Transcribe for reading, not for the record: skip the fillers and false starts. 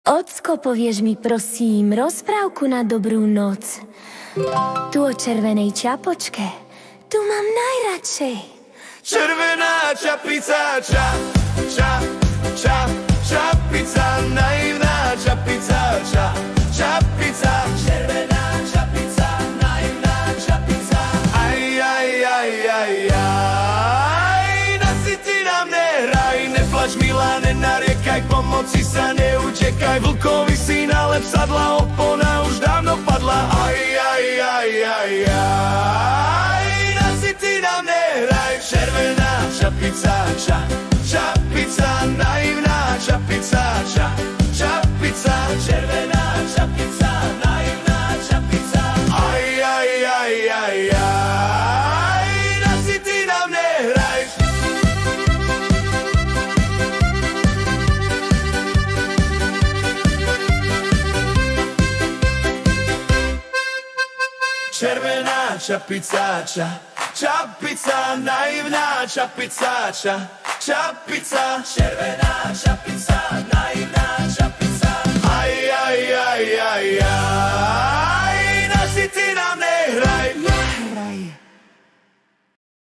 Ocko, povieš mi prosím rozprávku na dobrú noc. Tu o červenej čapočke, tu mám najradšej. Červená čapica, čapica, naivná čapica, čapica. Červená čapica, naivná čapica. Aj, nasi ty nám nehraj, neplač milá, nenariekaj, pomoci sa neutekaj. Vlkovi syn, ale vsadla opona už dávno padla. Aj, nasi ty nám nehraj. Červená čapica, čapica, naivná čapica, čapica. Červená čapica, naivná čapica. Aj, nasi ty nám nehraj. Červená čapica, čapica, naivná čapica, čapica. Červená čapica, naivná